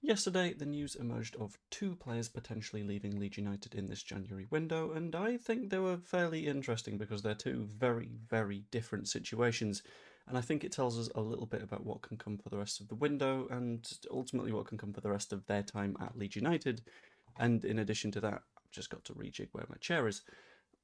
Yesterday, the news emerged of two players potentially leaving Leeds United in this January window, and I think they were fairly interesting because they're two very, very different situations. And I think it tells us a little bit about what can come for the rest of the window, and ultimately what can come for the rest of their time at Leeds United. And in addition to that, I've just got to rejig where my chair is,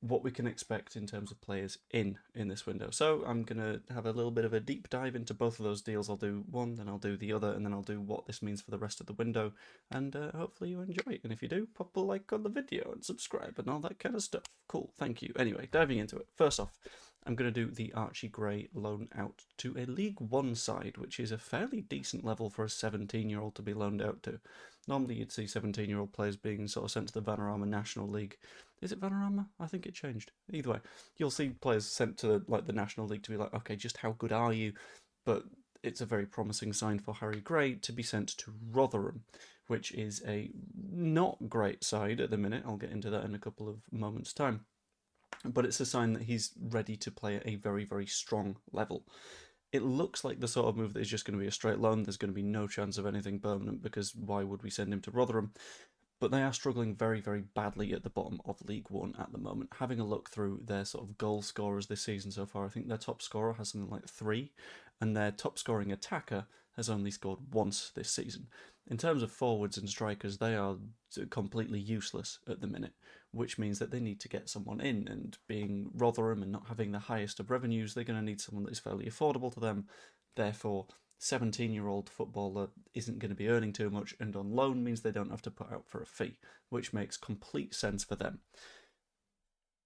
what we can expect in terms of players in this window. So I'm going to have a little bit of a deep dive into both of those deals. I'll do one, then I'll do the other, and then I'll do what this means for the rest of the window, and hopefully you enjoy it. And if you do, pop a like on the video and subscribe and all that kind of stuff. Cool, thank you. Anyway, diving into it. First off, I'm going to do the Archie Gray loan out to a League One side, which is a fairly decent level for a 17-year-old to be loaned out to. Normally you'd see 17-year-old players being sort of sent to the Vanarama National League. Is it Vanarama? I think it changed. Either way, you'll see players sent to the National League to be like, okay, just how good are you? But it's a very promising sign for Harry Gray to be sent to Rotherham, which is a not great side at the minute. I'll get into that in a couple of moments' time. But it's a sign that he's ready to play at a very, very strong level. It looks like the sort of move that is just going to be a straight loan. There's going to be no chance of anything permanent because why would we send him to Rotherham? But they are struggling very, very badly at the bottom of League One at the moment. Having a look through their sort of goal scorers this season so far, I think their top scorer has something like 3, and their top scoring attacker has only scored once this season. In terms of forwards and strikers, they are completely useless at the minute, which means that they need to get someone in, and being Rotherham and not having the highest of revenues, they're going to need someone that is fairly affordable to them. Therefore, 17-year-old footballer isn't going to be earning too much, and on loan means they don't have to put out for a fee, which makes complete sense for them.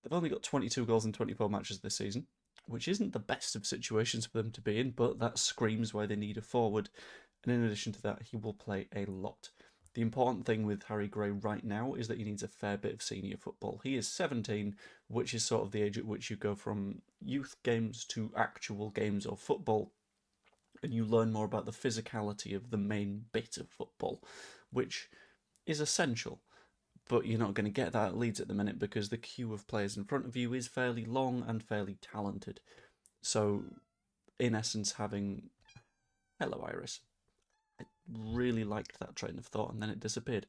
They've only got 22 goals in 24 matches this season, which isn't the best of situations for them to be in, but that screams why they need a forward. And in addition to that, he will play a lot. The important thing with Harry Gray right now is that he needs a fair bit of senior football. He is 17, which is sort of the age at which you go from youth games to actual games of football, and you learn more about the physicality of the main bit of football, which is essential. But you're not going to get that at Leeds at the minute because the queue of players in front of you is fairly long and fairly talented. So, in essence, having... Hello, Iris. I really liked that train of thought and then it disappeared.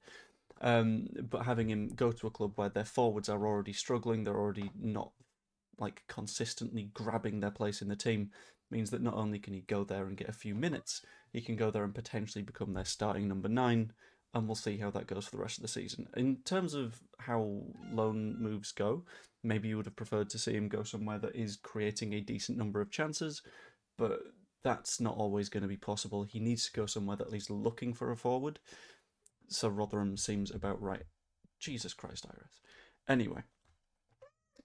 But having him go to a club where their forwards are already struggling, they're already not consistently grabbing their place in the team, means that not only can he go there and get a few minutes, he can go there and potentially become their starting number 9, and we'll see how that goes for the rest of the season. In terms of how loan moves go, maybe you would have preferred to see him go somewhere that is creating a decent number of chances, but that's not always going to be possible. He needs to go somewhere that at least looking for a forward, so Rotherham seems about right. Jesus Christ, Iris. Anyway,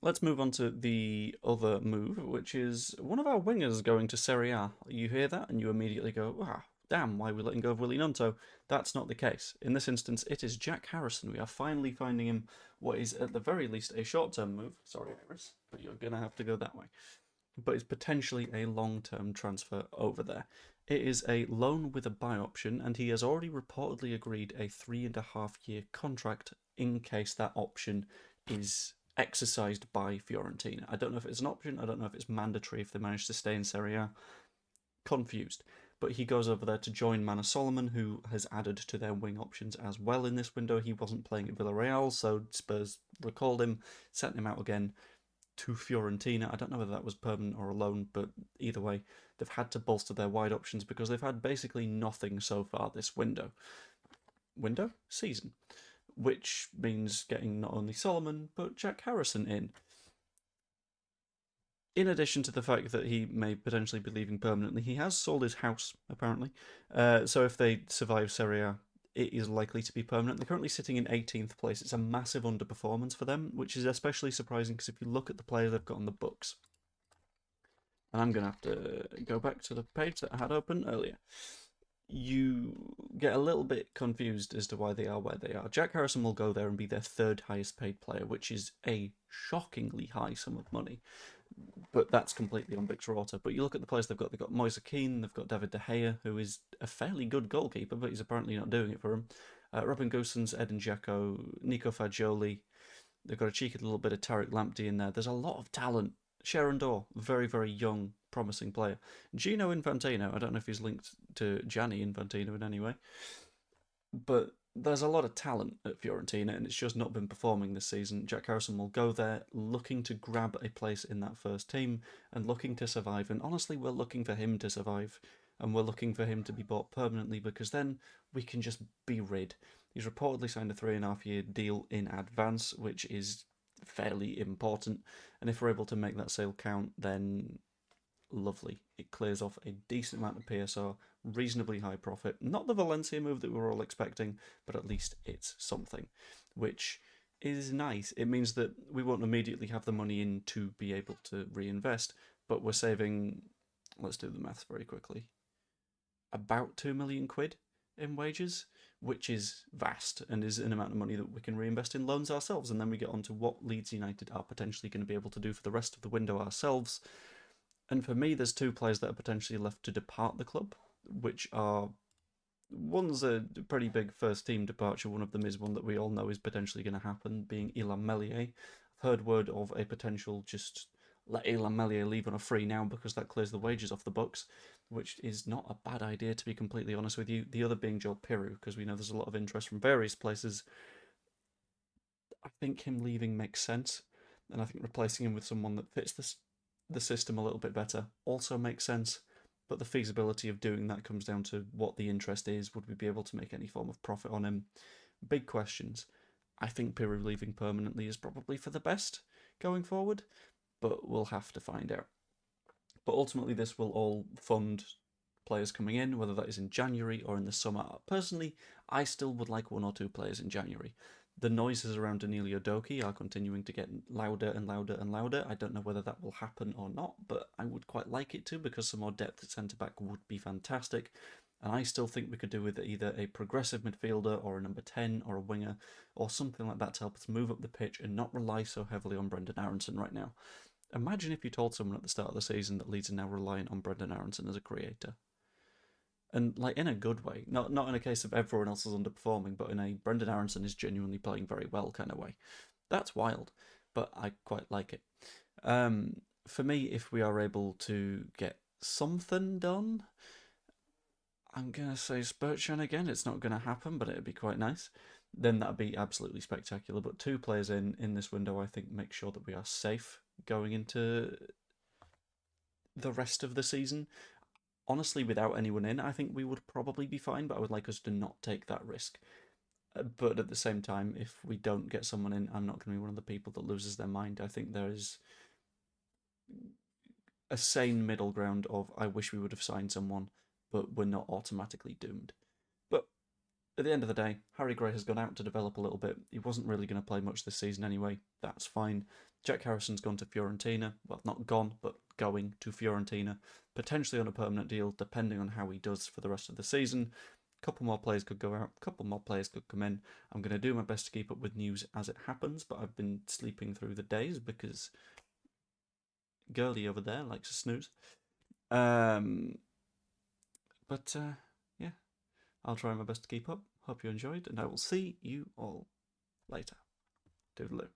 let's move on to the other move, which is one of our wingers going to Serie A. You hear that and you immediately go, ah, damn, why are we letting go of Willie Nunto? That's not the case. In this instance, it is Jack Harrison. We are finally finding him what is at the very least a short-term move. Sorry, Iris, but you're going to have to go that way. But it's potentially a long-term transfer over there. It is a loan with a buy option, and he has already reportedly agreed a 3.5-year contract in case that option is exercised by Fiorentina. I don't know if it's an option, I don't know if it's mandatory if they manage to stay in Serie A. Confused. But he goes over there to join Manor Solomon, who has added to their wing options as well in this window. He wasn't playing at Villarreal, so Spurs recalled him, sent him out again to Fiorentina. I don't know whether that was permanent or a loan, but either way, they've had to bolster their wide options because they've had basically nothing so far this window. Season. Which means getting not only Solomon, but Jack Harrison in. In addition to the fact that he may potentially be leaving permanently, he has sold his house, apparently. So if they survive Serie A, it is likely to be permanent. They're currently sitting in 18th place. It's a massive underperformance for them, which is especially surprising because if you look at the players they've got on the books, and I'm going to have to go back to the page that I had open earlier, you get a little bit confused as to why they are where they are. Jack Harrison will go there and be their 3rd highest paid player, which is a shockingly high sum of money. But that's completely on Victor Orta. But you look at the players they've got Moise Keane, they've got David De Gea, who is a fairly good goalkeeper, but he's apparently not doing it for him. Robin Gosens, Edin Dzeko, Nico Fagioli. They've got a cheeky little bit of Tariq Lamptey in there. There's a lot of talent. Sharon Dorr, very, very young, promising player. Gino Infantino, I don't know if he's linked to Gianni Infantino in any way. But there's a lot of talent at Fiorentina, and it's just not been performing this season. Jack Harrison will go there looking to grab a place in that first team and looking to survive. And honestly, we're looking for him to survive, and we're looking for him to be bought permanently because then we can just be rid. He's reportedly signed a 3.5 year deal in advance, which is fairly important. And if we're able to make that sale count, then lovely. It clears off a decent amount of PSR, reasonably high profit. Not the Valencia move that we were all expecting, but at least it's something, which is nice. It means that we won't immediately have the money in to be able to reinvest, but we're saving, let's do the maths very quickly, about 2 million quid in wages, which is vast and is an amount of money that we can reinvest in loans ourselves. And then we get on to what Leeds United are potentially going to be able to do for the rest of the window ourselves. And for me, there's two players that are potentially left to depart the club, which are, one's a pretty big first team departure. One of them is one that we all know is potentially going to happen, being Ilham Meslier. I've heard word of a potential just let Ilham Meslier leave on a free now because that clears the wages off the books, which is not a bad idea, to be completely honest with you. The other being Joel Piroe, because we know there's a lot of interest from various places. I think him leaving makes sense, and I think replacing him with someone that fits the system a little bit better also makes sense. But the feasibility of doing that comes down to what the interest is. Would we be able to make any form of profit on him? Big questions. I think Piroe leaving permanently is probably for the best going forward, but we'll have to find out. But ultimately, this will all fund players coming in, whether that is in January or in the summer. Personally, I still would like 1 or 2 players in January. The noises around Danilo Doki are continuing to get louder and louder and louder. I don't know whether that will happen or not, but I would quite like it to, because some more depth at centre-back would be fantastic. And I still think we could do with either a progressive midfielder or a number 10 or a winger or something like that to help us move up the pitch and not rely so heavily on Brendan Aronson right now. Imagine if you told someone at the start of the season that Leeds are now reliant on Brendan Aronson as a creator. And like in a good way, not in a case of everyone else is underperforming, but in a Brendan Aronson is genuinely playing very well kind of way. That's wild, but I quite like it. For me, if we are able to get something done, I'm gonna say Spurchan again. It's not gonna happen, but it'd be quite nice. Then that'd be absolutely spectacular. But 2 players in this window, I think, make sure that we are safe going into the rest of the season. Honestly, without anyone in, I think we would probably be fine, but I would like us to not take that risk. But at the same time, if we don't get someone in, I'm not going to be one of the people that loses their mind. I think there is a sane middle ground of I wish we would have signed someone, but we're not automatically doomed. But at the end of the day, Harry Gray has gone out to develop a little bit. He wasn't really going to play much this season anyway. That's fine. Jack Harrison's gone to Fiorentina. Well, not gone, but going to Fiorentina. Potentially on a permanent deal, depending on how he does for the rest of the season. A couple more players could go out. A couple more players could come in. I'm going to do my best to keep up with news as it happens, but I've been sleeping through the days because girly over there likes to snooze. Yeah, I'll try my best to keep up. Hope you enjoyed, and I will see you all later. Toodaloo.